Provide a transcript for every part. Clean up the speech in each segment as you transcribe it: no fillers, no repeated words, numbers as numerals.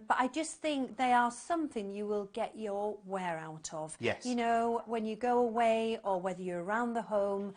But I just think they are something you will get your wear out of. Yes. You know, when you go away or whether you're around the home,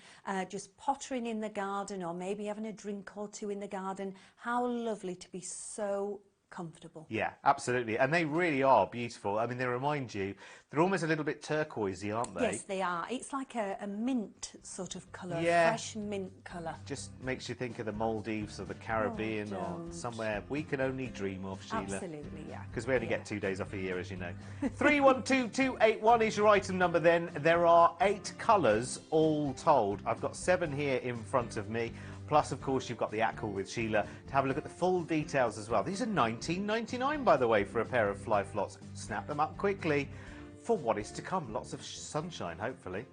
just pottering in the garden or maybe having a drink or two in the garden, how lovely to be so comfortable. Yeah, absolutely. And they really are beautiful. I mean, they remind you, they're almost a little bit turquoisey, aren't they? Yes, they are. It's like a mint sort of colour, Yeah. fresh mint colour. Just makes you think of the Maldives or the Caribbean or somewhere we can only dream of, Sheila. Absolutely, yeah. Because we only get 2 days off a year, as you know. 312281 is your item number then. There are 8 colours all told. I've got 7 here in front of me. Plus, of course, you've got the Aqua with Sheila to have a look at the full details as well. These are $19.99, by the way, for a pair of fly flots. Snap them up quickly for what is to come. Lots of sunshine, hopefully.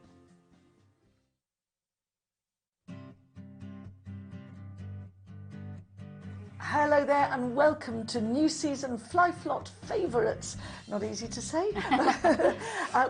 Hello there and welcome to new season Fly Flot Favourites. Not easy to say.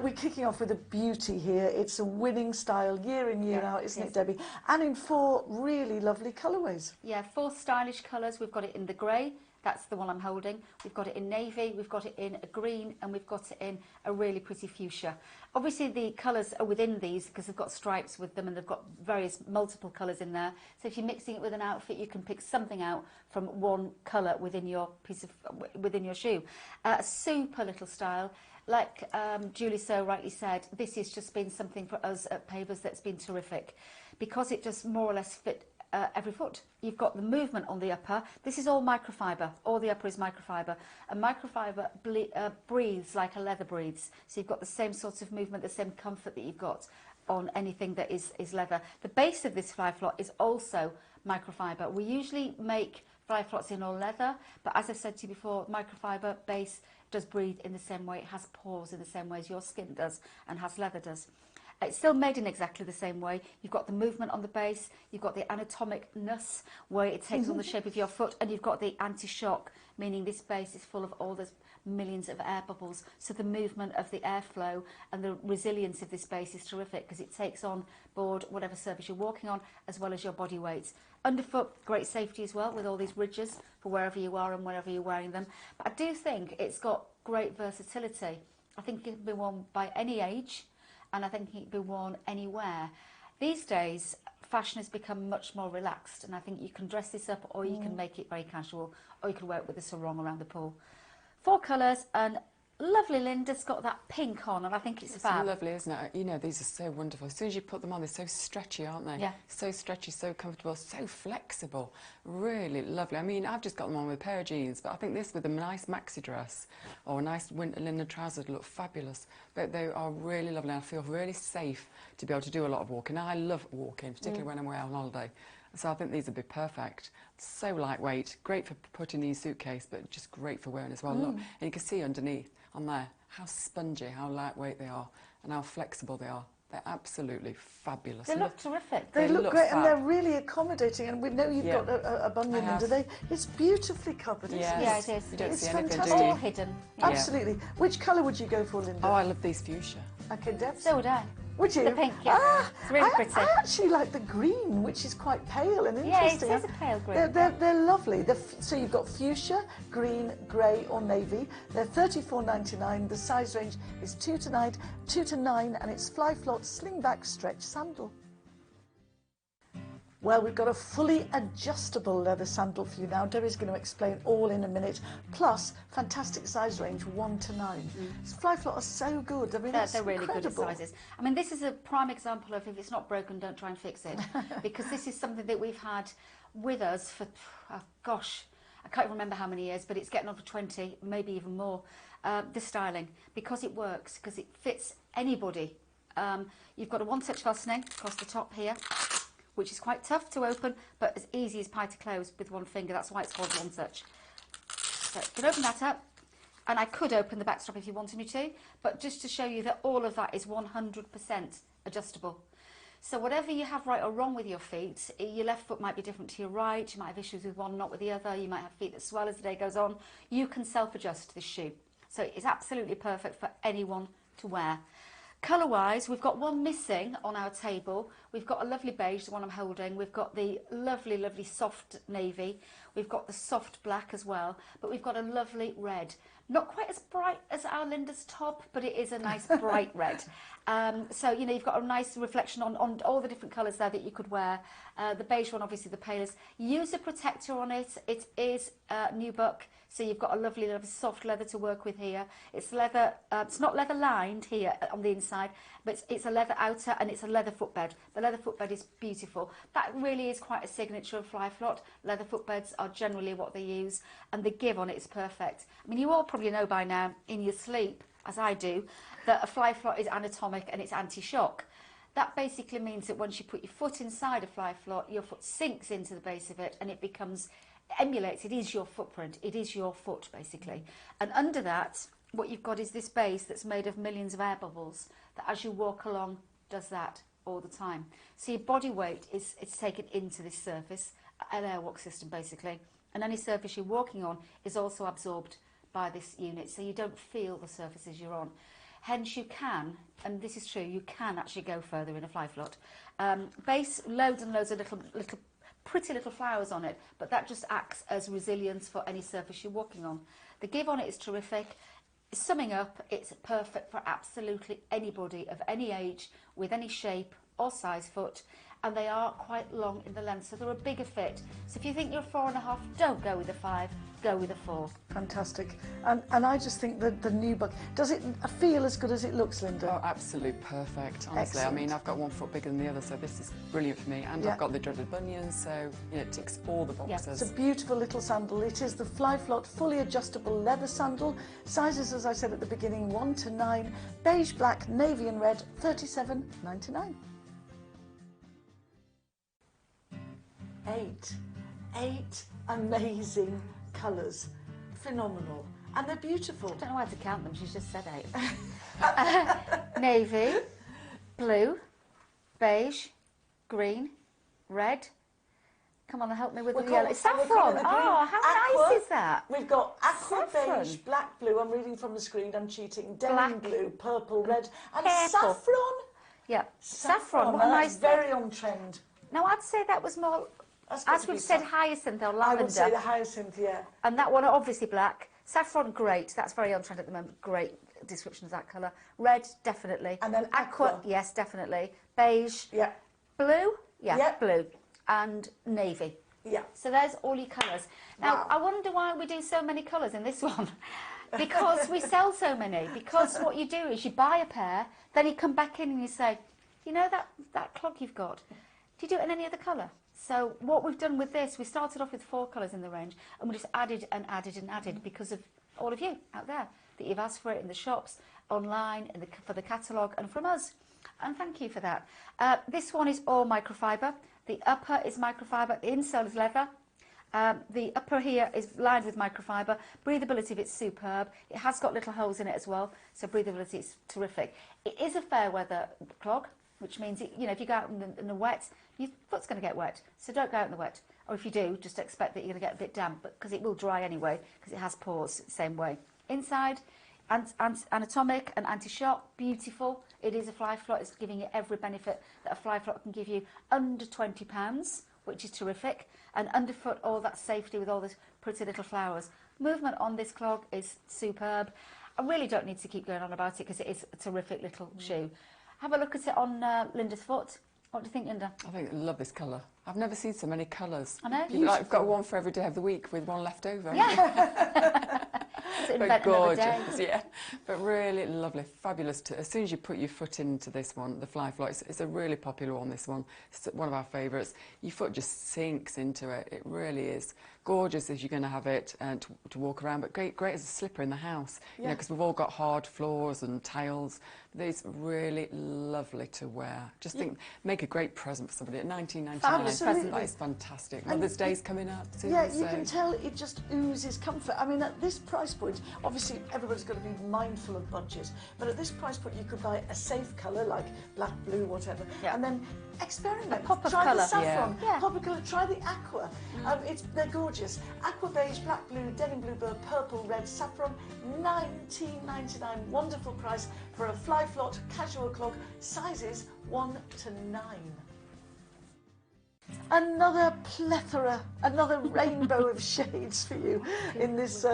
We're kicking off with a beauty here. It's a winning style year in, year out, isn't it, Debbie? And in 4 really lovely colourways. Yeah, 4 stylish colours. We've got it in the grey. That's the one I'm holding. We've got it in navy, we've got it in a green, and we've got it in a really pretty fuchsia. Obviously the colours are within these because they've got stripes with them and they've got various multiple colours in there. So if you're mixing it with an outfit, you can pick something out from one colour within your within your shoe. A super little style. Like Julie so rightly said, this has just been something for us at Pavers that's been terrific because it just more or less fit every foot. You've got the movement on the upper. This is all microfiber. All the upper is microfiber. And microfiber breathes like a leather breathes. So you've got the same sorts of movement, the same comfort that you've got on anything that is leather. The base of this fly flot is also microfiber. We usually make fly flots in all leather, but as I've said to you before, microfiber base does breathe in the same way. It has pores in the same way as your skin does and has leather does. It's still made in exactly the same way. You've got the movement on the base, you've got the anatomicness where it takes on the shape of your foot, and you've got the anti-shock, meaning this base is full of all those millions of air bubbles. So the movement of the airflow and the resilience of this base is terrific because it takes on board whatever surface you're walking on as well as your body weight. Underfoot, great safety as well with all these ridges for wherever you are and wherever you're wearing them. But I do think it's got great versatility. I think it can be worn by any age, and I think it can be worn anywhere. These days, fashion has become much more relaxed, and I think you can dress this up or you can make it very casual, or you can wear it with a sarong around the pool. 4 colours, and lovely Linda's got that pink on, and I think it's fab. It's lovely, isn't it? You know, these are so wonderful. As soon as you put them on, they're so stretchy, aren't they? Yeah. So stretchy, so comfortable, so flexible. Really lovely. I mean, I've just got them on with a pair of jeans, but I think this with a nice maxi dress or a nice winter linen trousers would look fabulous. But they are really lovely. I feel really safe to be able to do a lot of walking. I love walking, particularly when I'm away on holiday. So I think these would be perfect. So lightweight, great for putting in your suitcase, but just great for wearing as well. Look, and you can see underneath on there how spongy, how lightweight they are, and how flexible they are. They're absolutely fabulous. They look terrific. They look great, fab. and they're really accommodating. And we know you've got a bunion I under there. It's beautifully covered, isn't it? Yeah, it is. You don't It's see anything, fantastic. do All you? hidden. Absolutely. Which colour would you go for, Linda? Oh, I love these fuchsia. Okay, Deb. So would I. Would you? The pink, yeah. It's really pretty. I actually like the green, which is quite pale and Yeah, it interesting. is a pale green. They're lovely. So you've got fuchsia, green, grey or navy. They're $34.99. The size range is 2 to 9, and it's fly flot slingback stretch sandal. Well, we've got a fully adjustable leather sandal for you now. Debbie's going to explain all in a minute. Plus, fantastic size range, 1 to 9. Fly Flot are so good. I mean, They're really incredible. good at sizes. I mean, this is a prime example of if it's not broken, don't try and fix it. Because this is something that we've had with us for, oh, gosh, I can't remember how many years, but it's getting on for 20, maybe even more. The styling, because it works, because it fits anybody. You've got a one-touch fastening across the top here, which is quite tough to open, but as easy as pie to close with one finger. That's why it's called one touch. So you can open that up, and I could open the backstrap if you wanted me to, but just to show you that all of that is 100% adjustable. So whatever you have right or wrong with your feet, your left foot might be different to your right, you might have issues with one, not with the other, you might have feet that swell as the day goes on, you can self-adjust this shoe. So it's absolutely perfect for anyone to wear. Colour-wise, we've got one missing on our table. We've got a lovely beige, the one I'm holding. We've got the lovely, lovely soft navy. We've got the soft black as well, but we've got a lovely red. Not quite as bright as our Linda's top, but it is a nice bright red. So, you know, you've got a nice reflection on all the different colours there that you could wear. The beige one, obviously the palest. Use a protector on it. It is nubuck, so you've got a lovely soft leather to work with here. It's leather, it's not leather lined here on the inside, but it's a leather outer and it's a leather footbed. The leather footbed is beautiful. That really is quite a signature of Fly Flot. Leather footbeds are generally what they use, and the give on it is perfect. I mean, you all probably know by now in your sleep, as I do, that a Fly Flot is anatomic and it's anti-shock. That basically means that once you put your foot inside a Fly Flot, your foot sinks into the base of it and it becomes, emulates, it is your footprint, it is your foot basically. And under that, what you've got is this base that's made of millions of air bubbles that as you walk along does that all the time. So your body weight is taken into this surface, an airwalk system basically, and any surface you're walking on is also absorbed by this unit, so you don't feel the surfaces you're on. Hence you can, and this is true, you can actually go further in a Fly Flot. Base, loads and loads of little pretty little flowers on it, but that just acts as resilience for any surface you're walking on. The give on it is terrific. Summing up, it's perfect for absolutely anybody of any age, with any shape or size foot, and they are quite long in the length, so they're a bigger fit. So if you think you're 4.5, don't go with a 5, go with a 4. Fantastic. And I just think that the nubuck, does it feel as good as it looks, Linda? Oh, absolutely perfect, honestly. Excellent. I mean, I've got 1 foot bigger than the other, so this is brilliant for me. And Yeah. I've got the dreaded bunions, so you know, it ticks all the boxes. It's a beautiful little sandal. It is the Fly Flot fully adjustable leather sandal. Sizes, as I said at the beginning, 1 to 9. Beige, black, navy and red, $37.99. 8 amazing colours. Phenomenal. And they're beautiful. I don't know how to count them, she's just said 8. Navy, blue, beige, green, red. Come on, help me with the yellow. Saffron! Oh, how nice is that? We've got aqua, Saffron. beige, black, blue. I'm reading from the screen, I'm cheating. Denim Black. blue, purple, red, and Careful. saffron. Yeah, saffron, what a Now nice that's very on trend. Now I'd say that was more, That's got as to be we've said, saff- hyacinth or I lavender. would say the hyacinth, yeah. And that one obviously black. Saffron, great. That's very on trend at the moment. Great description of that colour. Red, definitely. And then aqua. Yes, definitely. Beige. Yeah. Blue. Yeah, Yeah. blue. And navy. Yeah. So there's all your colours. Now, Wow. I wonder why we do so many colours in this one. Because we sell so many. Because what you do is you buy a pair, then you come back in and you say, you know that clog you've got, do you do it in any other colour? So what we've done with this, we started off with 4 colours in the range, and we just added and added and added because of all of you out there that you've asked for it in the shops, online, for the catalogue, and from us. And thank you for that. This one is all microfiber. The upper is microfiber, the insole is leather. The upper here is lined with microfiber. Breathability of it's superb. It has got little holes in it as well, so breathability is terrific. It is a fair weather clog, which means, you know, if you go out in the wet, your foot's going to get wet. So don't go out in the wet. Or if you do, just expect that you're going to get a bit damp, because it will dry anyway, because it has pores, same way. Inside, anatomic and anti-shock, beautiful. It is a Fly Flot. It's giving you every benefit that a Fly Flot can give you, under £20, which is terrific. And underfoot, all that safety with all these pretty little flowers. Movement on this clog is superb. I really don't need to keep going on about it, because it is a terrific little shoe. Have a look at it on Linda's foot. What do you think, Linda? I think I love this colour. I've never seen so many colours. I know. You've like, got one for every day of the week with one left over. Yeah. But gorgeous, yeah. But really lovely, fabulous. As soon as you put your foot into this one, the Fly Flot, it's a really popular one, this one. It's one of our favourites. Your foot just sinks into it. It really is. Gorgeous as you're going to have it to walk around, but great as a slipper in the house. Yeah. You know, because we've all got hard floors and tiles. These really lovely to wear. Just think, make a great present for somebody at $19.99. Absolutely. That is fantastic. And Mother's Day's coming up soon. Yeah, so. you can tell it just oozes comfort. I mean, at this price point, obviously everybody's got to be mindful of budget, but at this price point you could buy a safe colour like black, blue, whatever, Yeah. and then experiment. A pop of try colour. the saffron, Yeah. pop of colour, try the aqua. They're gorgeous. Aqua beige, black, blue, denim blue, bird, purple, red, saffron, $19.99. Wonderful price for a Fly Flot casual clog, sizes 1 to 9. Another plethora, another rainbow of shades for you in this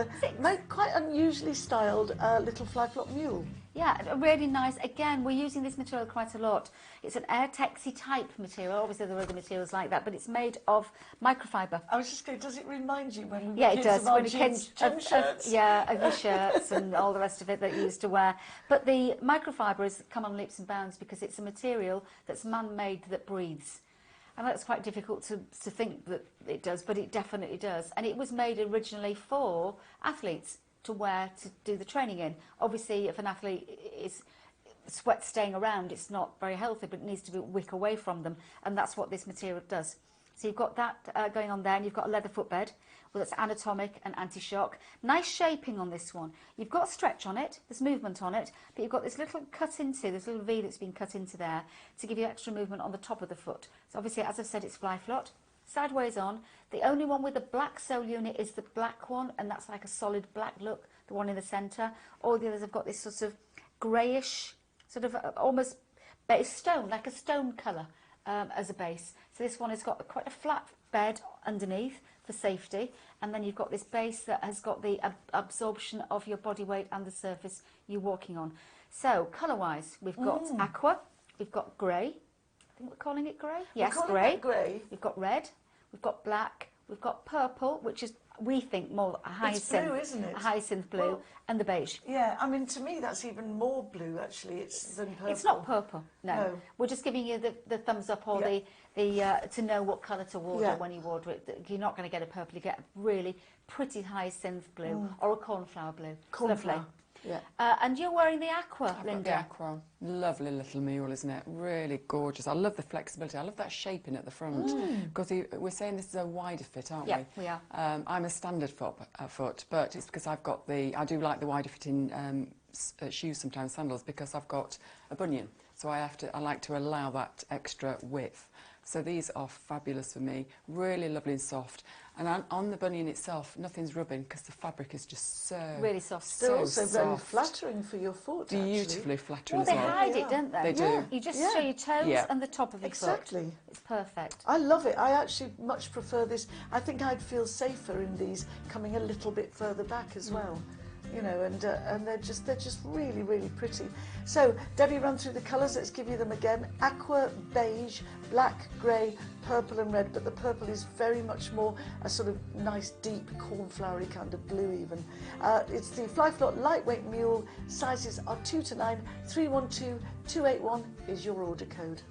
quite unusually styled little fly flop mule. Yeah, really nice. Again, we're using this material quite a lot. It's an air-texy type material. Obviously, there are other materials like that, but it's made of microfiber. I was just going, does it remind you when Yeah, it kids does. of our When kids, gym shirts? yeah, of your shirts and all the rest of it that you used to wear. But the microfiber has come on leaps and bounds because it's a material that's man-made that breathes. And that's quite difficult to think that it does, but it definitely does. And it was made originally for athletes to wear to do the training in. Obviously, if an athlete is sweat staying around, it's not very healthy, but it needs to be wick away from them, and that's what this material does. So you've got that going on there, and you've got a leather footbed, well, that's anatomic and anti-shock. Nice shaping on this one. You've got a stretch on it, there's movement on it, but you've got this little cut into, this little V that's been cut into there to give you extra movement on the top of the foot. So obviously, as I've said, it's fly flot. Sideways on. The only one with the black sole unit is the black one, and that's like a solid black look, the one in the centre. All the others have got this sort of greyish, sort of almost base stone, like a stone colour as a base. So this one has got quite a flat bed underneath for safety, and then you've got this base that has got the absorption of your body weight and the surface you're walking on. So colour-wise, we've got aqua, we've got grey. I think we're calling it grey. Yes, grey. Grey. We've got red, we've got black, we've got purple, which is, we think, more a hyacinth. It's blue, isn't it? A hyacinth blue, Well, and the beige. Yeah, I mean, to me, that's even more blue, actually, than purple. It's not purple, no. No. We're just giving you the thumbs up or Yeah. to know what colour to order Yeah. when you order it. You're not going to get a purple, you get a really pretty hyacinth blue or a cornflower blue. Cornflower. Lovely. Yeah. And you're wearing the aqua, I've got Linda. the aqua. Lovely little mule, isn't it? Really gorgeous. I love the flexibility. I love that shaping at the front. Because we're saying this is a wider fit, aren't Yeah, we? we are. I'm a standard foot, but it's because I've got I do like the wider fitting shoes sometimes, sandals, because I've got a bunion. So I like to allow that extra width. So these are fabulous for me. Really lovely and soft. And on the bunion itself, nothing's rubbing because the fabric is just so Really soft. They're so also very soft. flattering for your foot, Beautifully actually. flattering Well, as they well. hide Yeah. it, don't they? They do. Yeah. You just Yeah. show your toes Yeah. and the top of your Exactly. foot. It's perfect. I love it. I actually much prefer this. I think I'd feel safer in these coming a little bit further back as well. You know, and they're just really, really pretty. So, Debbie, run through the colours. Let's give you them again. Aqua, beige, black, grey, purple and red. But the purple is very much more a sort of nice, deep, cornflowery kind of blue even. It's the Fly Flot Lightweight Mule. Sizes are 2 to 9. 312-281 is your order code.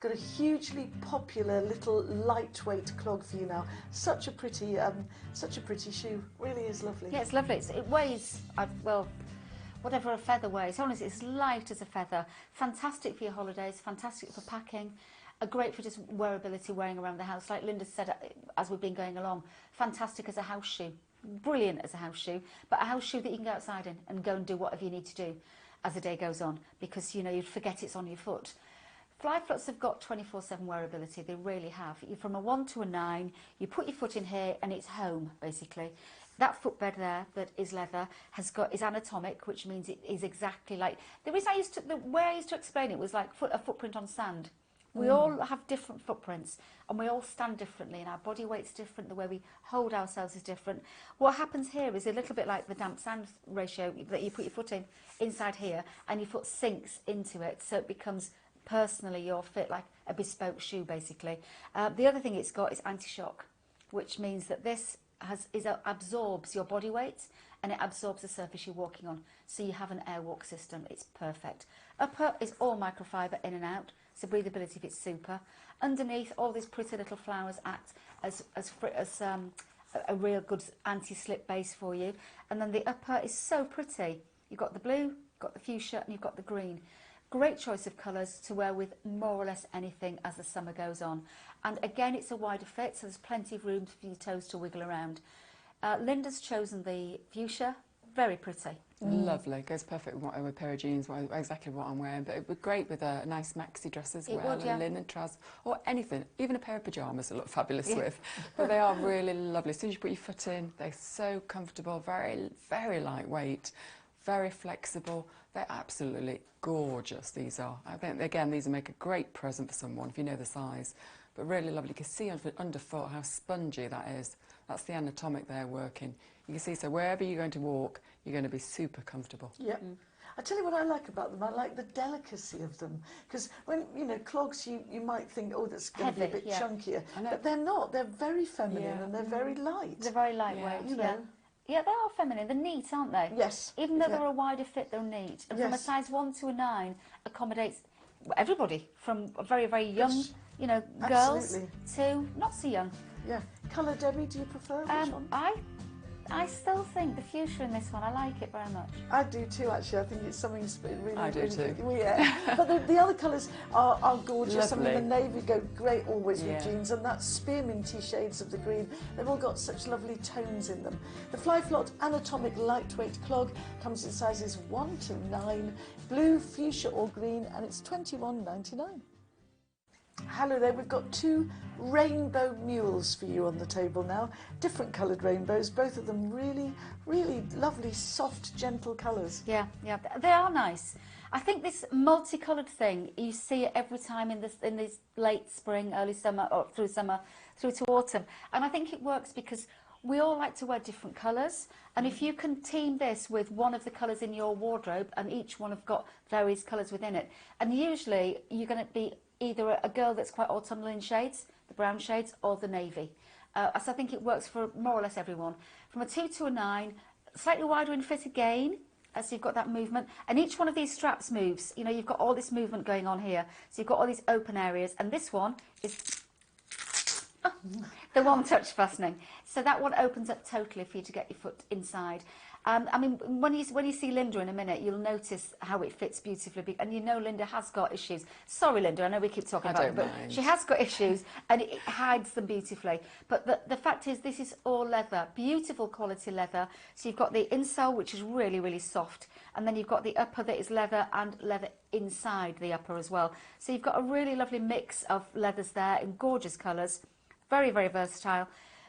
Got a hugely popular little lightweight clog for you now. Such a pretty shoe. Really is lovely. Yeah, it's lovely. It weighs, well, whatever a feather weighs. Honestly, it's light as a feather. Fantastic for your holidays, fantastic for packing. Great for just wearability, wearing around the house. Like Linda said as we've been going along, fantastic as a house shoe. Brilliant as a house shoe, but a house shoe that you can go outside in and go and do whatever you need to do as the day goes on, because, you know, you'd forget it's on your foot. Fly Flots have got 24/7 wearability, they really have. You're from a 1 to a 9, you put your foot in here and it's home, basically. That footbed there that is leather is anatomic, which means it is exactly like... The way I used to explain it was like a footprint on sand. We all have different footprints and we all stand differently, and our body weight's different, the way we hold ourselves is different. What happens here is a little bit like the damp sand ratio that you put your foot in inside here and your foot sinks into it, so it becomes... personally you're fit like a bespoke shoe, basically. The other thing it's got is anti-shock, which means that this absorbs your body weight and it absorbs the surface you're walking on, so you have an airwalk system. It's perfect. Upper is all microfiber in and out, so breathability fits super. Underneath, all these pretty little flowers act as a real good anti-slip base for you. And then the upper is so pretty. You've got the blue, you've got the fuchsia, and you've got the green. Great choice of colours to wear with more or less anything as the summer goes on. And again, it's a wider fit, so there's plenty of room for your toes to wiggle around. Linda's chosen the fuchsia, very pretty. Lovely, goes perfect with a pair of jeans, exactly what I'm wearing, but it would be great with a nice maxi dress as well, would, yeah. a linen trouser, or anything, even a pair of pyjamas that look fabulous with. But they are really lovely. As soon as you put your foot in, they're so comfortable, very, very lightweight. very flexible. They're absolutely gorgeous, these are. I think, again, these will make a great present for someone if you know the size. But really lovely. You can see underfoot how spongy that is. That's the anatomic there working. You can see, so wherever you're going to walk, you're going to be super comfortable. Yeah. I tell you what I like about them. I like the delicacy of them. Because when, you know, clogs, you might think, oh, that's going to be a bit chunkier. But they're not. They're very feminine and they're very light. They're very lightweight, you know. Yeah, they are feminine. They're neat, aren't they? Yes. Even though they're a wider fit, they're neat. And from a size 1 to a 9, accommodates everybody, from a very, very young, you know, girls to not so young. Yeah. Colour, Debbie, do you prefer? Which one? I still think the fuchsia in this one, I like it very much. I do too, actually. I think it's something really... I do too. Yeah. But the other colours are gorgeous. Lovely. I mean, the navy go great always with jeans, and that spearminty shades of the green, they've all got such lovely tones in them. The Flot anatomic lightweight clog comes in sizes 1 to 9, blue, fuchsia or green, and it's £21.99. Hello there, we've got 2 rainbow mules for you on the table now. Different coloured rainbows, both of them really, really lovely, soft, gentle colours. Yeah, they are nice. I think this multicoloured thing, you see it every time in this late spring, early summer, or through to autumn. And I think it works because we all like to wear different colours. And if you can team this with one of the colours in your wardrobe, and each one have got various colours within it, and usually you're going to be either a girl that's quite autumnal in shades, the brown shades, or the navy. So I think it works for more or less everyone. From a 2 to a 9, slightly wider in fit again, so you've got that movement. And each one of these straps moves. You know, you've got all this movement going on here. So you've got all these open areas. And this one is the one-touch fastening. So that one opens up totally for you to get your foot inside. I mean, when you see Linda in a minute, you'll notice how it fits beautifully. And you know Linda has got issues. Sorry, Linda, I know we keep talking about it, but she has got issues and it hides them beautifully. But the fact is, this is all leather, beautiful quality leather. So you've got the insole, which is really, really soft. And then you've got the upper that is leather and leather inside the upper as well. So you've got a really lovely mix of leathers there in gorgeous colours. Very, very versatile.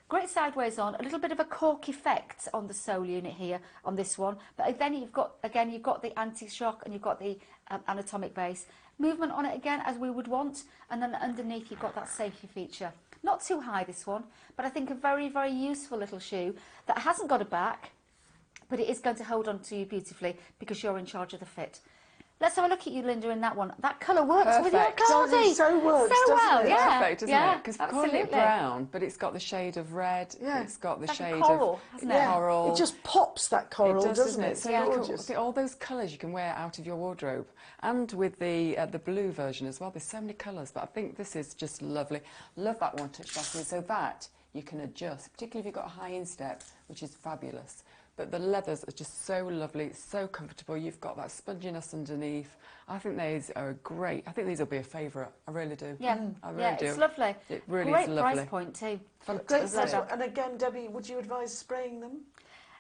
Great sideways on, a little bit of a cork effect on the sole unit here on this one, but then you've got the anti-shock and you've got the anatomic base. Movement on it again as we would want, and then underneath you've got that safety feature. Not too high this one, but I think a very, very useful little shoe that hasn't got a back, but it is going to hold on to you beautifully because you're in charge of the fit. Let's have a look at you, Linda, in that one. That colour works with your cardi. So works, so well, it? yeah. Perfect, isn't it? Because calling it brown, but it's got the shade of red. Yeah. It's got the shade coral, of hasn't it? coral. It just pops that coral, doesn't it? So gorgeous. All those colours you can wear out of your wardrobe, and with the blue version as well. There's so many colours, but I think this is just lovely. Love that one-touch fastening, so that you can adjust, particularly if you've got a high instep, which is fabulous. But the leathers are just so lovely, so comfortable. You've got that sponginess underneath. I think these are great. I think these will be a favourite. I really do. Yeah, I really do. It's lovely. It really Great is lovely. price point too. Fantastic. And again, Debbie, would you advise spraying them?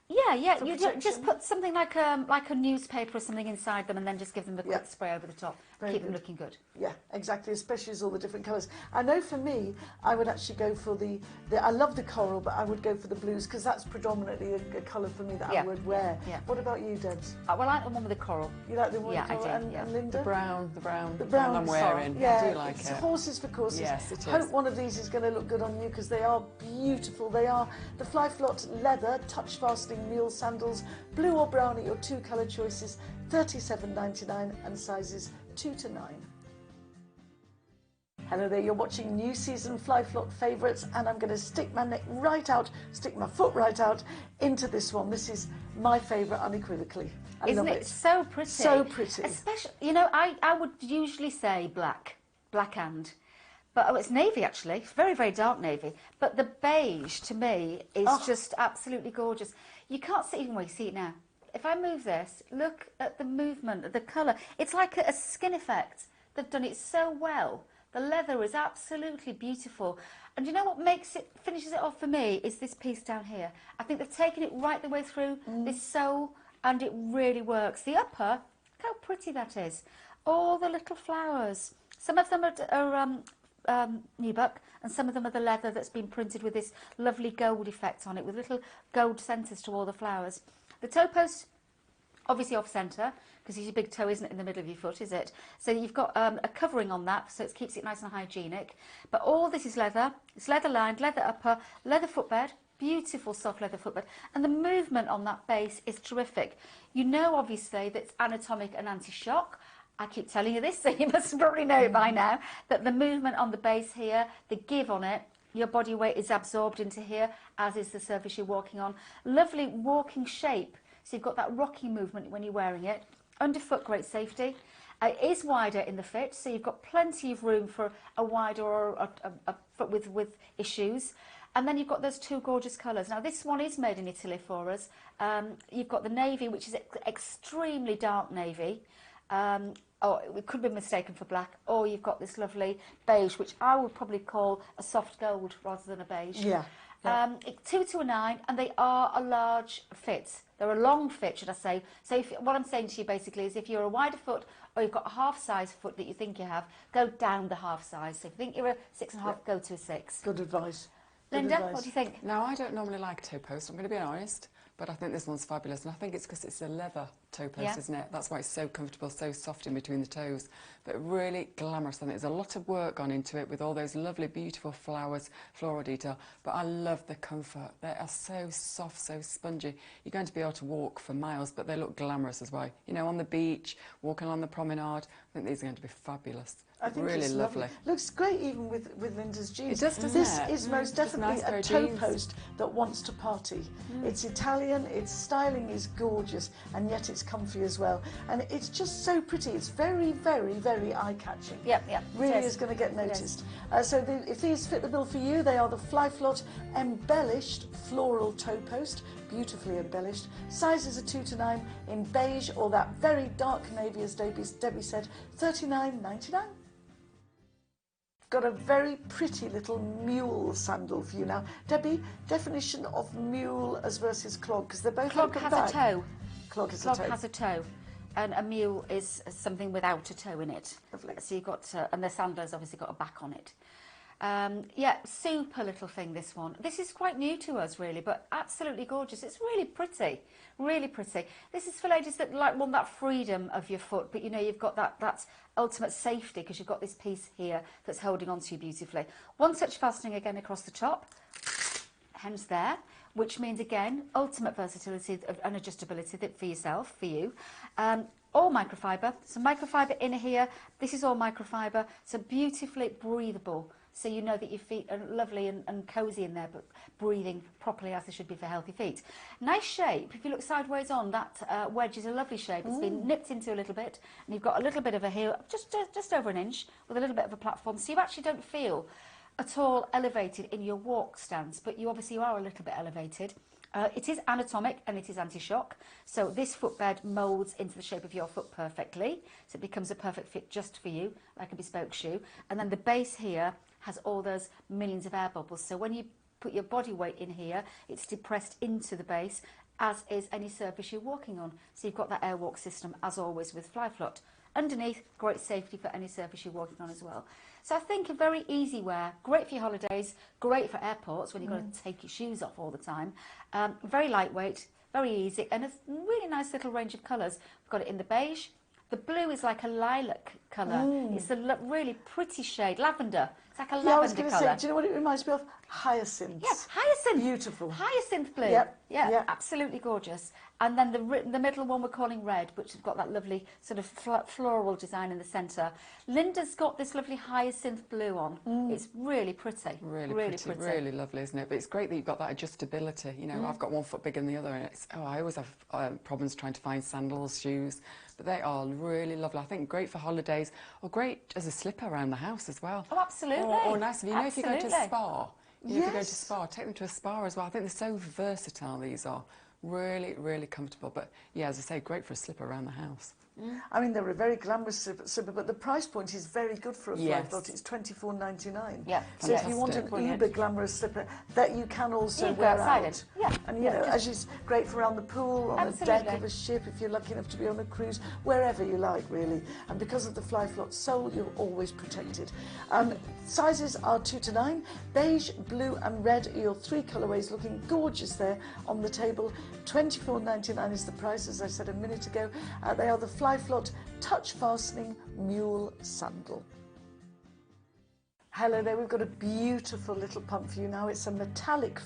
Yeah. You just put something like a newspaper or something inside them, and then just give them a quick spray over the top. Keep them looking good. Yeah, exactly, especially as all the different colours. I know for me, I would actually go for the I love the coral, but I would go for the blues because that's predominantly a colour for me that I would wear. Yeah. What about you, Debs? Well, I like the one with the coral. You like the one with the coral? I do, and Linda? The brown brown I'm wearing. Yeah, I do like it's it. horses for courses. Yes, it is. Hope one of these is going to look good on you because they are beautiful. They are the Flot leather touch fastening mule sandals, blue or brown at your 2 colour choices, $37.99 and sizes 2 to 9. Hello there, you're watching new season Flot favourites, and I'm going to stick my foot right out into this one. This is my favourite unequivocally. Isn't it so pretty? So pretty. Especially, you know, I would usually say black and, but it's navy actually, very, very dark navy. But the beige to me is just absolutely gorgeous. You can't see even where you see it now. If I move this, look at the movement, the colour. It's like a skin effect. They've done it so well. The leather is absolutely beautiful. And you know what finishes it off for me is this piece down here. I think they've taken it right the way through this sole, and it really works. The upper, look how pretty that is. All the little flowers. Some of them are nubuck, and some of them are the leather that's been printed with this lovely gold effect on it, with little gold centres to all the flowers. The toe post obviously off centre, because your big toe isn't in the middle of your foot, is it? So you've got a covering on that, so it keeps it nice and hygienic. But all this is leather. It's leather lined, leather upper, leather footbed, beautiful soft leather footbed. And the movement on that base is terrific. You know, obviously, that it's anatomic and anti-shock. I keep telling you this, so you must probably know it by now, that the movement on the base here, the give on it, your body weight is absorbed into here, as is the surface you're walking on. Lovely walking shape. So you've got that rocky movement when you're wearing it. Underfoot, great safety. It is wider in the fit, so you've got plenty of room for a wider or a foot with issues. And then you've got those two gorgeous colours. Now, this one is made in Italy for us. You've got the navy, which is extremely dark navy. Or it could be mistaken for black. Or you've got this lovely beige, which I would probably call a soft gold rather than a beige. Yeah. 2 to a 9, and they are a large fit. They're a long fit, should I say. So what I'm saying to you basically is if you're a wider foot or you've got a half size foot that you think you have, go down the half size. So if you think you're a 6.5, go to a 6. Good advice. Good Linda, advice. what do you think? Now, I don't normally like toe post, I'm going to be honest, but I think this one's fabulous, and I think it's because it's a leather toe post, Yeah. isn't it? That's why it's so comfortable, so soft in between the toes, but really glamorous. I think there's a lot of work gone into it with all those lovely, beautiful flowers, floral detail, but I love the comfort. They are so soft, so spongy. You're going to be able to walk for miles, but they look glamorous as well. You know, on the beach, walking along the promenade, I think these are going to be fabulous. I think really it's lovely. Looks great even with Linda's jeans. It does, doesn't this it? is most Just a definitely nice pair a of toe jeans. post that wants to party. It's Italian, its styling is gorgeous, and yet it's comfy as well. And it's just so pretty. It's very, very, very eye-catching. Yep. Really It is going to get noticed. So if these fit the bill for you, they are the Flot embellished floral toe post, beautifully embellished. Sizes are 2 to 9 in beige or that very dark navy, as Debbie said, $39.99. Got a very pretty little mule sandal for you now. Debbie, definition of mule as versus clog, because they're both Clog open has back. a toe. Clog has Clog a toe. has a toe. And a mule is something without a toe in it. Lovely. So you've got, and the sandal's obviously got a back on it. Yeah, super little thing, this one. This is quite new to us, really, but absolutely gorgeous. It's really pretty, really pretty. This is for ladies that want that freedom of your foot, but you know, you've got that ultimate safety because you've got this piece here that's holding on to you beautifully. One touch fastening again across the top, hence there, which means again, ultimate versatility and adjustability for yourself, for you. All microfiber, so microfiber in here, this is all microfiber, so beautifully breathable. So you know that your feet are lovely and cosy in there, but breathing properly as they should be for healthy feet. Nice shape. If you look sideways on, that wedge is a lovely shape. It's been nipped into a little bit, and you've got a little bit of a heel, just over an inch, with a little bit of a platform. So you actually don't feel at all elevated in your walk stance, but you obviously are a little bit elevated. It is anatomic and it is anti-shock, so this footbed moulds into the shape of your foot perfectly, so it becomes a perfect fit just for you, like a bespoke shoe. And then the base here has all those millions of air bubbles, so when you put your body weight in here, it's depressed into the base, as is any surface you're walking on. So you've got that airwalk system, as always with Flot. Underneath, great safety for any surface you're walking on as well. So I think a very easy wear, great for your holidays, great for airports when you've got to take your shoes off all the time. Very lightweight, very easy, and a really nice little range of colours. We've got it in the beige. The blue is like a lilac colour. It's a really pretty shade, lavender. It's like a Yeah, I was lavender going to say, colour. do you know what it reminds me of? Hyacinths. Yeah, hyacinth. Beautiful. Hyacinth blue. Yep, Yeah, yep. absolutely gorgeous. And then the middle one we're calling red, which has got that lovely sort of floral design in the centre. Linda's got this lovely hyacinth blue on. It's really pretty. Really pretty, really lovely, isn't it? But it's great that you've got that adjustability. You know, I've got one foot bigger than the other, and it's, I always have problems trying to find sandals, shoes, but they are really lovely. I think great for holidays, or great as a slipper around the house as well. Oh, absolutely. Or nice, you know, if you go to a Absolutely. spa, you know, if you go to a Yes. spa, take them to a spa as well. I think they're so versatile, these are. Really, really comfortable. But yeah, as I say, great for a slipper around the house. I mean, they're a very glamorous slipper, but the price point is very good for a Yes. Flot. It's $24.99. Yeah, So if you want an fantastic. uber glamorous slipper that you can also You can go wear outside out. it. Yeah. And you know, as is great for around the pool, on the deck Absolutely. of a ship, if you're lucky enough to be on a cruise, wherever you like, really. And because of the Flot sole, you're always protected. Sizes are 2 to 9. Beige, blue, and red are your 3 colourways, looking gorgeous there on the table. £24.99 is the price, as I said a minute ago. They are the Flot Touch Fastening Mule Sandal. Hello there, we've got a beautiful little pump for you now. It's a metallic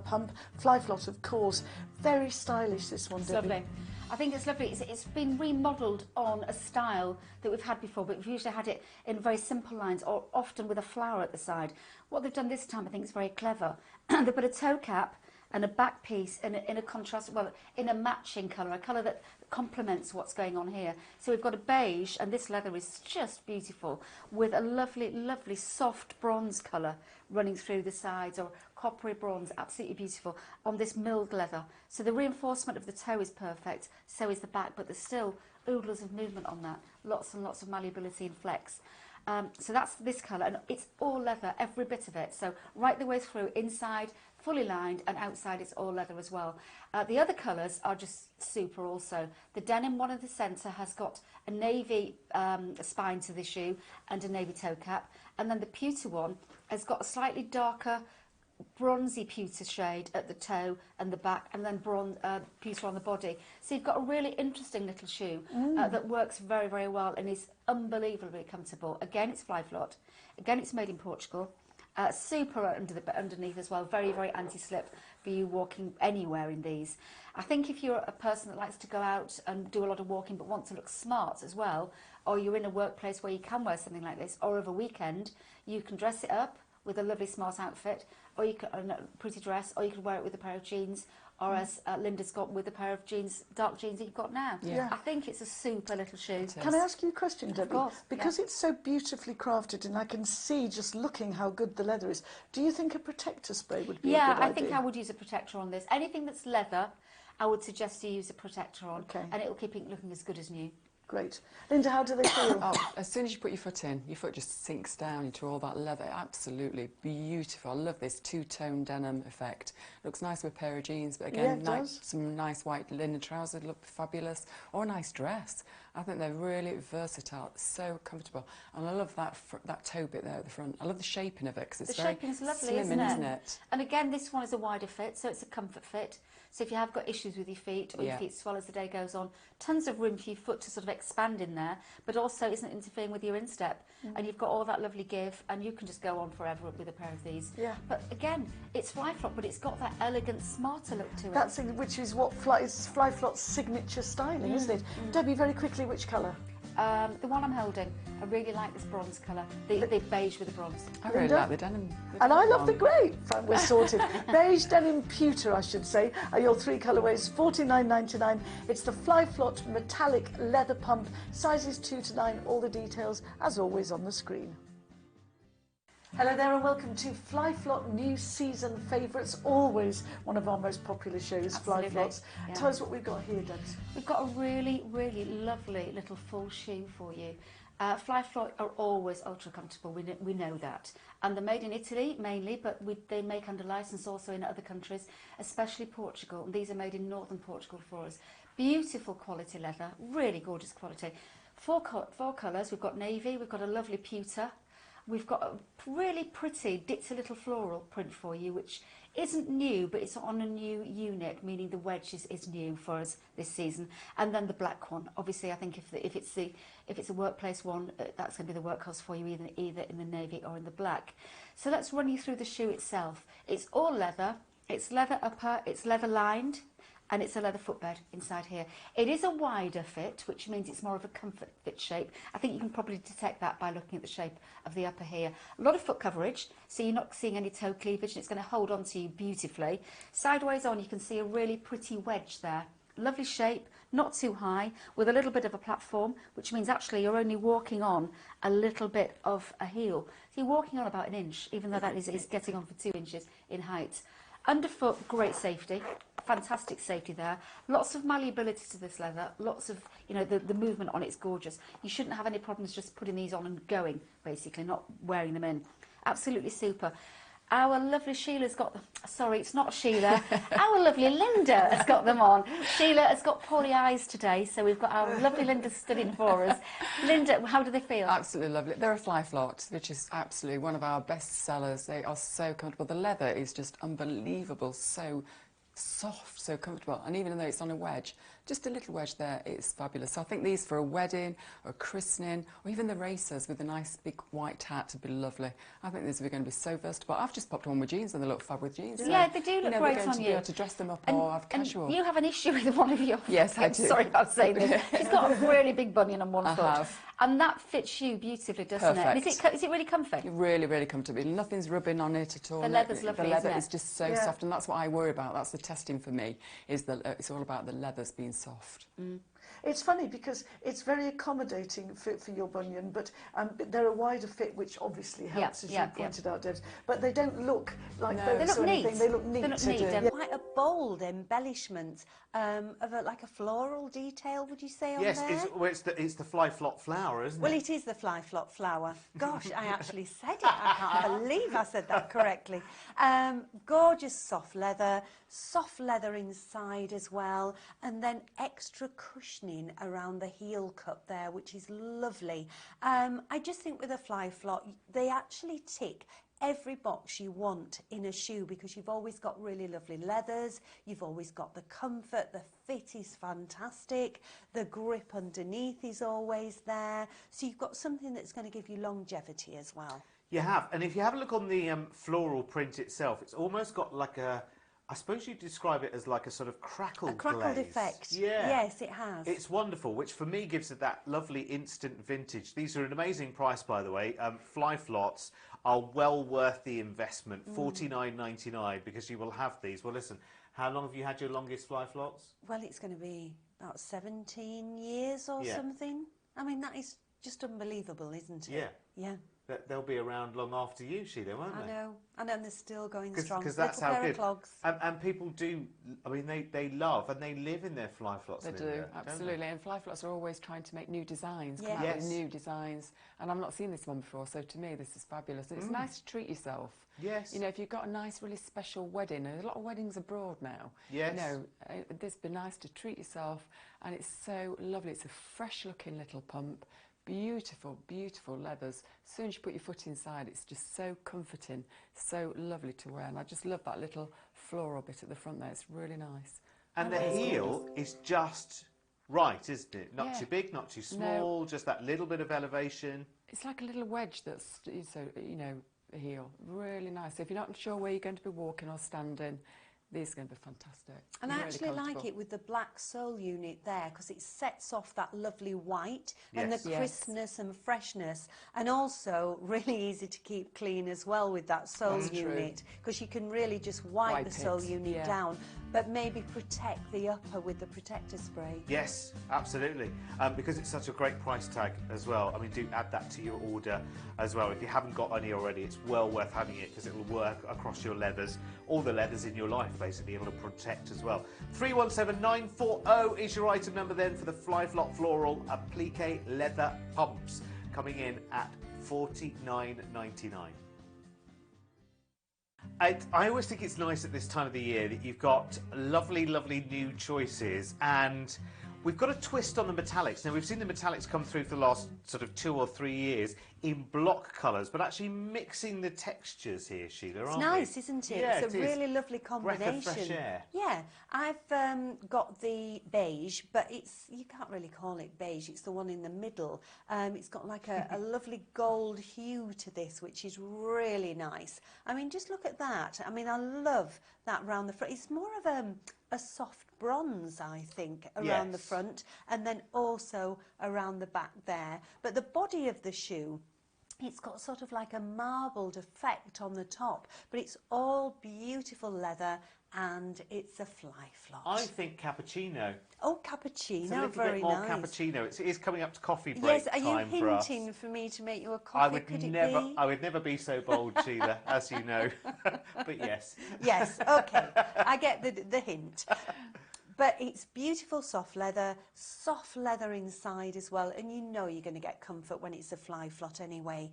pump, Flot of course. Very stylish, this one, It's Debbie. lovely. I think it's lovely. It's been remodelled on a style that we've had before, but we've usually had it in very simple lines or often with a flower at the side. What they've done this time, I think, is very clever. They put a toe cap and a back piece in a contrast, well, in a matching colour, a colour that complements what's going on here. So we've got a beige, and this leather is just beautiful, with a lovely, lovely soft bronze colour running through the sides, or coppery bronze, absolutely beautiful, on this milled leather. So the reinforcement of the toe is perfect, so is the back, but there's still oodles of movement on that, lots and lots of malleability and flex. So that's this colour, and it's all leather, every bit of it. So right the way through, inside, fully lined, and outside it's all leather as well. The other colours are just super also. The denim one in the centre has got a navy spine to the shoe and a navy toe cap. And then the pewter one has got a slightly darker bronzy pewter shade at the toe and the back, and then pewter on the body. So you've got a really interesting little shoe that works very, very well and is unbelievably comfortable. Again, it's Flot. Again, it's made in Portugal. Super underneath as well, very, very anti-slip for you walking anywhere in these. I think if you're a person that likes to go out and do a lot of walking but want to look smart as well, or you're in a workplace where you can wear something like this, or of a weekend, you can dress it up with a lovely smart outfit, or you can a pretty dress, or you can wear it with a pair of jeans, or as Linda's got with a pair of jeans, dark jeans that you've got now. Yeah. I think it's a super little shoe. Can I ask you a question, Debbie? Of course. Because it's so beautifully crafted, and I can see just looking how good the leather is, do you think a protector spray would be a good idea? Yeah, I think I would use a protector on this. Anything that's leather, I would suggest you use a protector on, and it'll keep it looking as good as new. Great. Linda, how do they feel? Oh, as soon as you put your foot in, your foot just sinks down into all that leather. Absolutely beautiful. I love this two-tone denim effect. Looks nice with a pair of jeans, but again, some nice white linen trousers look fabulous, or a nice dress. I think they're really versatile, so comfortable. And I love that toe bit there at the front. I love the shaping of it, because it's very shaping's lovely, slimming, isn't it? And again, this one is a wider fit, so it's a comfort fit. So if you have got issues with your feet, or your feet swell as the day goes on, tons of room for your foot to sort of expand in there, but also isn't interfering with your instep. And you've got all that lovely give, and you can just go on forever with a pair of these. Yeah. But again, it's Flot, but it's got that elegant, smarter look to it. That's which is what is Flot's signature styling, isn't it? Debbie, very quickly, which colour? The one I'm holding, I really like this bronze colour, the beige with the bronze. I really like the denim. And I love the grey. Fine, we're sorted. Beige, denim, pewter, I should say, are your three colourways, $49.99. It's the Flot metallic leather pump, sizes 2 to 9. All the details, as always, on the screen. Hello there and welcome to Flot new season favourites, always one of our most popular shows, Flots. Yeah. Tell us what we've got here, Debs. We've got a really, really lovely little full shoe for you. Flot are always ultra comfortable, we know that. And they're made in Italy mainly, but they make under licence also in other countries, especially Portugal. And these are made in northern Portugal for us. Beautiful quality leather, really gorgeous quality. Four colours, we've got navy, we've got a lovely pewter. We've got a really pretty ditzy little floral print for you, which isn't new, but it's on a new unit, meaning the wedge is new for us this season. And then the black one. Obviously, I think if it's a workplace one, that's going to be the workhorse for you, either in the navy or in the black. So let's run you through the shoe itself. It's all leather. It's leather upper. It's leather lined. And it's a leather footbed inside here. It is a wider fit, which means it's more of a comfort fit shape. I think you can probably detect that by looking at the shape of the upper here. A lot of foot coverage, so you're not seeing any toe cleavage, and it's going to hold on to you beautifully. Sideways on, you can see a really pretty wedge there. Lovely shape, not too high, with a little bit of a platform, which means actually you're only walking on a little bit of a heel. So you're walking on about 1 inch, even though that is getting on for 2 inches in height. Underfoot, great safety, fantastic safety there. Lots of malleability to this leather, lots of, the movement on it's gorgeous. You shouldn't have any problems just putting these on and going, basically, not wearing them in. Absolutely super. Our lovely Sheila's got them. Sorry, it's not Sheila. Our lovely Linda has got them on. Sheila has got poorly eyes today, so we've got our lovely Linda studying for us. Linda, how do they feel? Absolutely lovely. They're a Flot, which is absolutely one of our best sellers. They are so comfortable. The leather is just unbelievable, so soft, so comfortable. And even though it's on a wedge, just a little wedge there, it's fabulous. So I think these for a wedding or a christening, or even the racers with a nice big white hat would be lovely. I think these are going to be so versatile. I've just popped on with jeans and they look fab with jeans. So, Yeah, they do look you know, great we're going on to you. be able to dress them up or have casual. And you have an issue with one of your... Yes, I do. Sorry about saying this. She's got a really big bunion on one I foot. have. And that fits you beautifully, doesn't Perfect. it? And is it really comfy? Really, really comfortable. Nothing's rubbing on it at all. The leather's lovely, The leather isn't it? is just so Yeah. soft, and that's what I worry about. That's the testing for me, is that it's all about the leathers being soft. It's funny because it's very accommodating for your bunion, but they're a wider fit, which obviously helps, as you pointed out, Debs. But they don't look like No. boats They look or anything. neat. They look neat. They look to neat, do. don't Yeah. Quite a bold embellishment of like a floral detail, would you say, on Yes, there? it's the fly flop flower, isn't Well, it? it is the fly flop flower. Gosh, I actually said it. I can't believe I said that correctly. Gorgeous soft leather inside as well, and then extra cushioning around the heel cup there, which is lovely. I just think with a fly flop, they actually tick every box you want in a shoe, because you've always got really lovely leathers, you've always got the comfort, the fit is fantastic, the grip underneath is always there, so you've got something that's going to give you longevity as well. You have, and if you have a look on the floral print itself, it's almost got like a, I suppose you'd describe it as like a sort of crackled glaze. Effect. Yeah. Yes, it has. It's wonderful, which for me gives it that lovely instant vintage. These are an amazing price, by the way. Fly flots are well worth the investment, $49.99, because you will have these. Well, listen, how long have you had your longest fly flots? Well, it's going to be about 17 years or Yeah. something. I mean, that is just unbelievable, isn't it? Yeah. Yeah. They'll be around long after you, Sheila, won't they? I know, and they're still going strong. Because that's Little how pair good. of clogs. And people do, I mean, they love and they live in their fly flots. They Linda, do, don't they? absolutely. And fly flots are always trying to make new designs, come Yeah. out Yes. with new designs. And I've not seen this one before, so to me this is fabulous. It's nice to treat yourself. Yes. You know, if you've got a nice, really special wedding, and there's a lot of weddings abroad now. Yes. You know, this would be nice to treat yourself, and it's so lovely. It's a fresh-looking little pump. Beautiful, beautiful leathers. As soon as you put your foot inside, it's just so comforting, so lovely to wear. And I just love that little floral bit at the front there. It's really nice. And the heel is just right, isn't it? Not Yeah. too big, not too small, just that little bit of elevation. It's like a little wedge that's, so, you know, a heel. Really nice. So if you're not sure where you're going to be walking or standing, these are going to be fantastic. And I Really actually like comfortable. it with the black sole unit there, because it sets off that lovely white and the Yes. Yes. crispness and freshness, and also really easy to keep clean as well with that sole That's true. unit, because you can really just wipe Wipe the sole it, unit yeah. down, but maybe protect the upper with the protector spray. Yes, absolutely. Because it's such a great price tag as well. I mean, do add that to your order as well. If you haven't got any already, it's well worth having it, because it will work across your leathers, all the leathers in your life, basically. It'll protect as well. 317940 is your item number then for the Fly Flop Floral Applique Leather Pumps, coming in at $49.99. I always think it's nice at this time of the year that you've got lovely, lovely new choices, and we've got a twist on the metallics. Now, we've seen the metallics come through for the last sort of 2 or 3 years in block colours, but actually mixing the textures here, Sheila, It's aren't nice, we? isn't it? Yeah, It's a it is. really lovely Breath combination. of fresh air. Yeah, I've got the beige, but you can't really call it beige. It's the one in the middle. It's got like a lovely gold hue to this, which is really nice. I mean, just look at that. I mean, I love that round the front. It's more of a soft bronze, I think, around the Yes. front, and then also around the back there. But the body of the shoe, it's got sort of like a marbled effect on the top, but it's all beautiful leather, and it's a fly flop. I think cappuccino. Oh, It's a cappuccino, little very bit more nice. cappuccino. It is coming up to coffee break Yes, are you time for us. hinting for me to make you a I coffee? would Could never, it be? I would never be so bold, Sheila, as you know. But yes. Yes, okay. I get the hint. But it's beautiful soft leather inside as well, and you know you're going to get comfort when it's a fly flot anyway.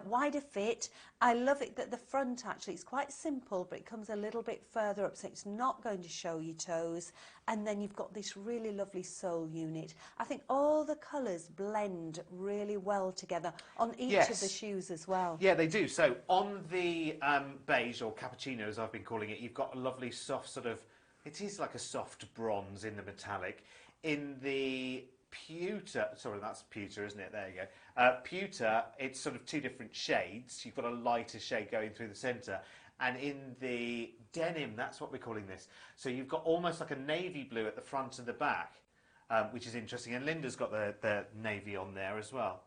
Wider fit. I love it that the front actually, it's quite simple, but it comes a little bit further up, so it's not going to show your toes. And then you've got this really lovely sole unit. I think all the colours blend really well together on each of Yes. the shoes as well. Yeah, they do. So on the beige, or cappuccino as I've been calling it, you've got a lovely soft sort of, It is like a soft bronze in the metallic. In the pewter, sorry, that's pewter, isn't it? There you go. Pewter, it's sort of two different shades. You've got a lighter shade going through the centre. And in the denim, that's what we're calling this. So you've got almost like a navy blue at the front and the back, which is interesting. And Linda's got the navy on there as well.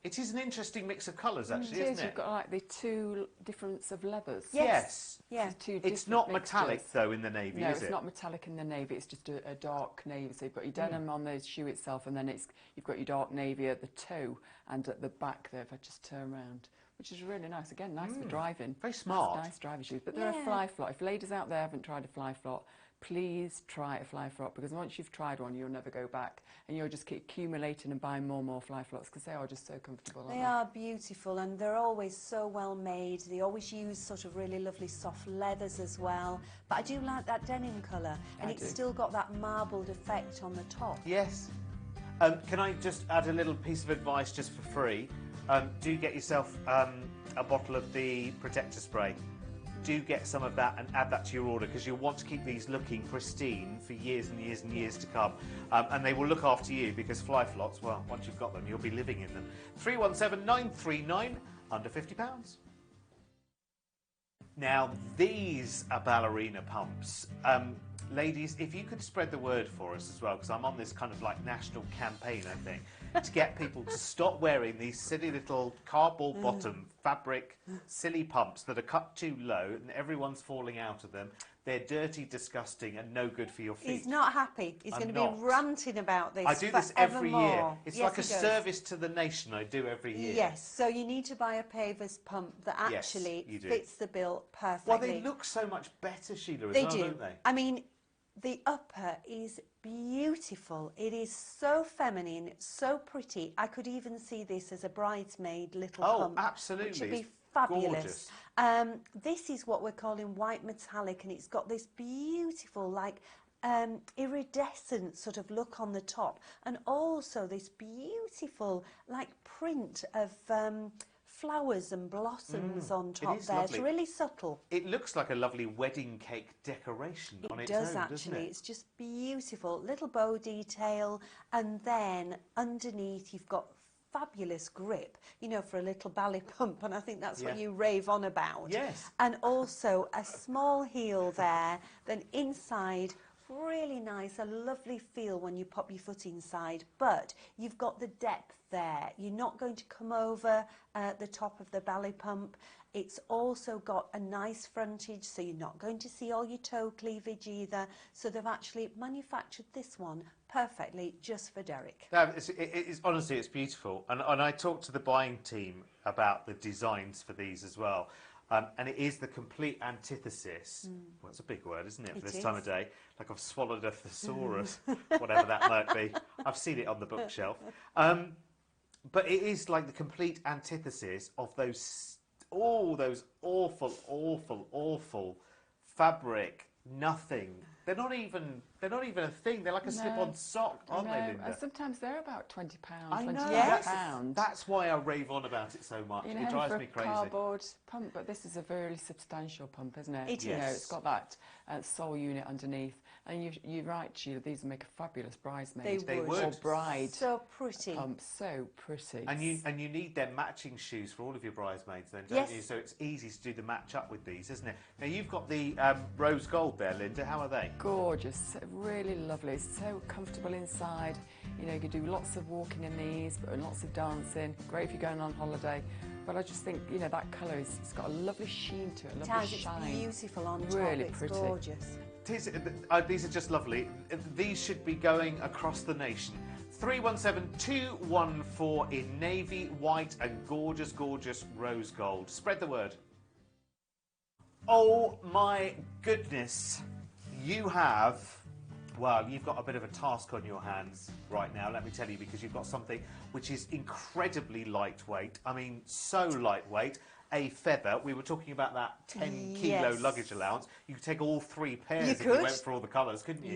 It is an interesting mix of colours, actually, isn't it? You've got like the two difference of leathers. Yes. Yeah. It's not metallic, though, in the navy, is it? No, it's not metallic in the navy. It's just a dark navy. So you've got your denim on the shoe itself, and then you've got your dark navy at the toe and at the back there, if I just turn around, which is really nice. Again, nice for driving. Very smart. Nice driving shoes. But they're a fly flot. If ladies out there haven't tried a fly flot, please try a fly flot, because once you've tried one, you'll never go back, and you'll just keep accumulating and buying more and more fly flots, because they are just so comfortable. They are beautiful, and they're always so well made. They always use sort of really lovely soft leathers as well. But I do like that denim colour, and it's still got that marbled effect on the top. Yes. Can I just add a little piece of advice just for free? Do get yourself a bottle of the protector spray. Do get some of that and add that to your order, because you'll want to keep these looking pristine for years and years and years to come. And they will look after you, because fly flots, well, once you've got them, you'll be living in them. 317-939, under £50. Now, these are ballerina pumps. Ladies, if you could spread the word for us as well, because I'm on this kind of like national campaign, I think, to get people to stop wearing these silly little cardboard bottom fabric silly pumps that are cut too low and everyone's falling out of them. They're dirty, disgusting, and no good for your feet. He's not happy. He's going to be ranting about this. I do this every year. It's yes, like a service to the nation I do every year. Yes, so you need to buy a Pavers pump that actually fits the bill perfectly. Well, they look so much better, Sheila, as well, don't they? I mean, the upper is beautiful. It is so feminine, so pretty. I could even see this as a bridesmaid little pump. Oh, absolutely. Which would be fabulous. This is what we're calling white metallic, and it's got this beautiful, like, iridescent sort of look on the top, and also this beautiful, like, print of flowers and blossoms on top there. Lovely. It's really subtle. It looks like a lovely wedding cake decoration on its own, doesn't it? It does, actually. It's just beautiful. Little bow detail, and then underneath you've got fabulous grip, you know, for a little ballet pump, and I think that's what you rave on about. Yes. And also a small heel there, then inside, really nice, a lovely feel when you pop your foot inside, but you've got the depth there. You're not going to come over the top of the ballet pump. It's also got a nice frontage, so you're not going to see all your toe cleavage either. So they've actually manufactured this one perfectly just for Derek. Honestly, it's beautiful. And I talked to the buying team about the designs for these as well. And it is the complete antithesis. Well, it's a big word, isn't it, for this time of day? Like I've swallowed a thesaurus, whatever that might be. I've seen it on the bookshelf. But it is like the complete antithesis of those awful, awful, awful fabric, nothing. They're not even a thing. They're like a slip-on sock, aren't they, Linda? And sometimes they're about £20, I know. £25. That's why I rave on about it so much. You know, it drives for me crazy. A cardboard pump, but this is a very substantial pump, isn't it? It is. You know, it's got that sole unit underneath. And you're right, Sheila, these would make a fabulous bridesmaid. They would. Or bride. So pretty. Pump, so pretty. And you need them matching shoes for all of your bridesmaids then, don't you? So it's easy to do the match up with these, isn't it? Now, you've got the rose gold there, Linda. How are they? Gorgeous. Really lovely. So comfortable inside. You know, you can do lots of walking in these, but lots of dancing. Great if you're going on holiday. But I just think, you know, that colour it's got a lovely sheen to it, a lovely shine. It's beautiful on top. Really it's pretty. Gorgeous. These are just lovely. These should be going across the nation. 317-214 in navy, white and gorgeous, gorgeous rose gold. Spread the word. Oh my goodness. You've got a bit of a task on your hands right now, let me tell you, because you've got something which is incredibly lightweight. I mean, so lightweight. A feather. We were talking about that 10 kilo luggage allowance. You could take all 3 pairs if you went for all the colours, couldn't you?